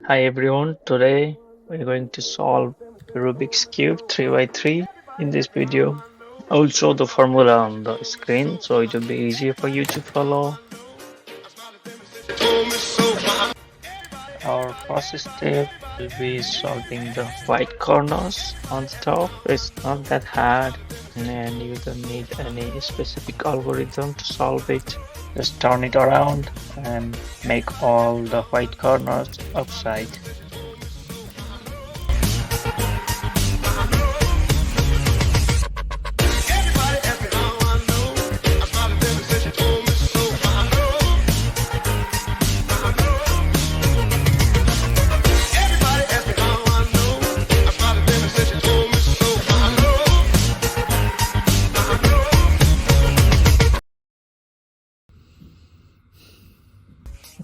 Hi everyone, today we're going to solve Rubik's Cube 3 by 3 in this video. I will show the formula on the screen so it will be easier for you to follow. Our first step will be solving the white corners on the top. It's not that hard and you don't need any specific algorithm to solve it. Just turn it around and make all the white corners upside.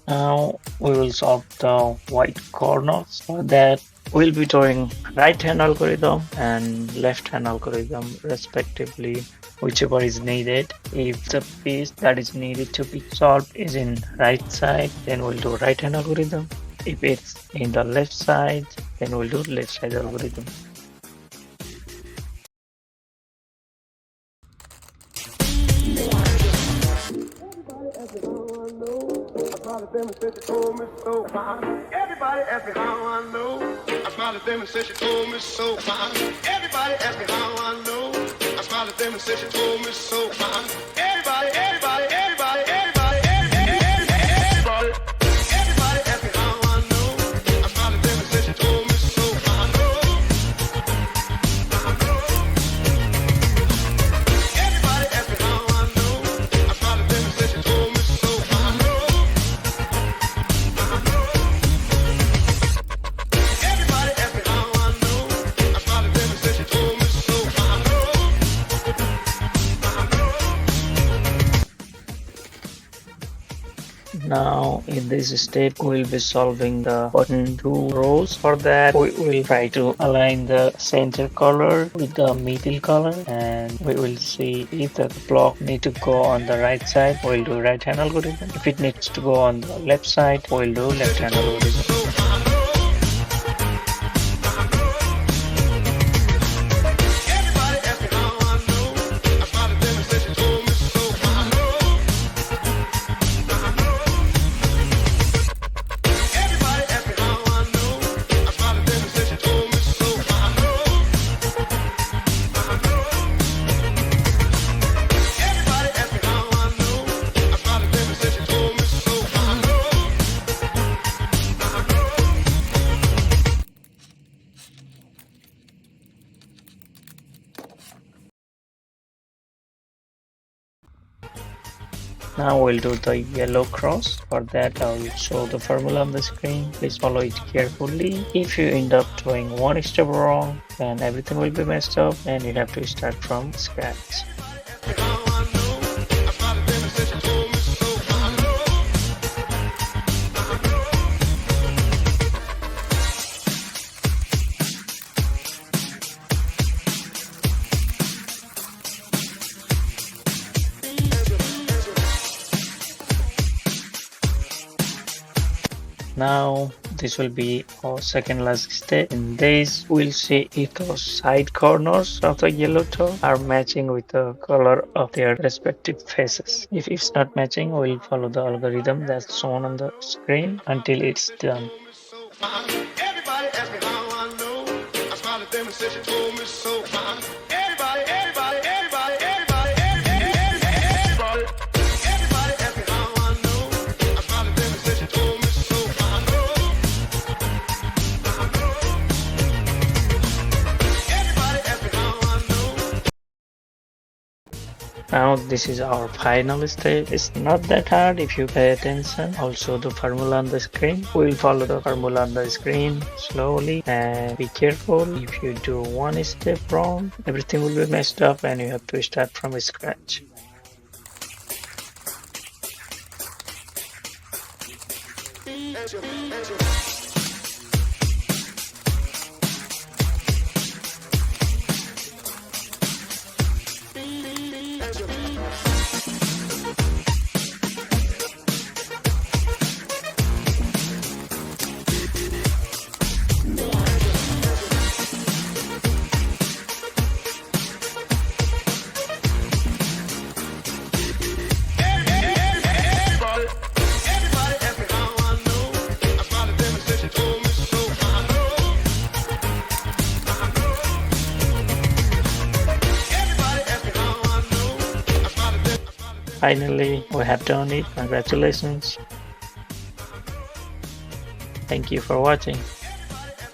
Now we will solve the white corners. For that, we'll be doing right hand algorithm and left hand algorithm respectively, whichever is needed. If the piece that is needed to be solved is in right side, then we'll do right hand algorithm. If it's in the left side, then we'll do left side algorithm. Everybody ask me how I know. I smiled at them and said she told me so. Everybody ask me how I know. I smiled at them and said she told me so. Everybody ask me how I know. I smiled at them and said she told me so. Everybody ask me how I know. I smiled at them and said she told me so. Now in this step we will be solving the bottom two rows. For that we will try to align the center color with the middle color and we will see if the block need to go on the right side, we'll do right hand algorithm. If it needs to go on the left side, we'll do left hand algorithm. Now we'll do the yellow cross. For that I will show the formula on the screen. Please follow it carefully. If you end up doing one step wrong, then everything will be messed up and you have to start from scratch. Now this will be our second last step. In this we'll see if the side corners of the yellow toe are matching with the color of their respective faces. If it's not matching, we'll follow the algorithm that's shown on the screen until it's done. Everybody ask me how I know. I smiled at them and said she told me so. Everybody ask me how I know. I smiled at them and said she told me so. Everybody ask me how I know. Now this is our final step. It's not that hard if you pay attention. Also the formula on the screen. We'll follow the formula on the screen slowly and be careful. If you do one step wrong, everything will be messed up and you have to start from scratch. finally we have done it. Congratulations. Thank you for watching.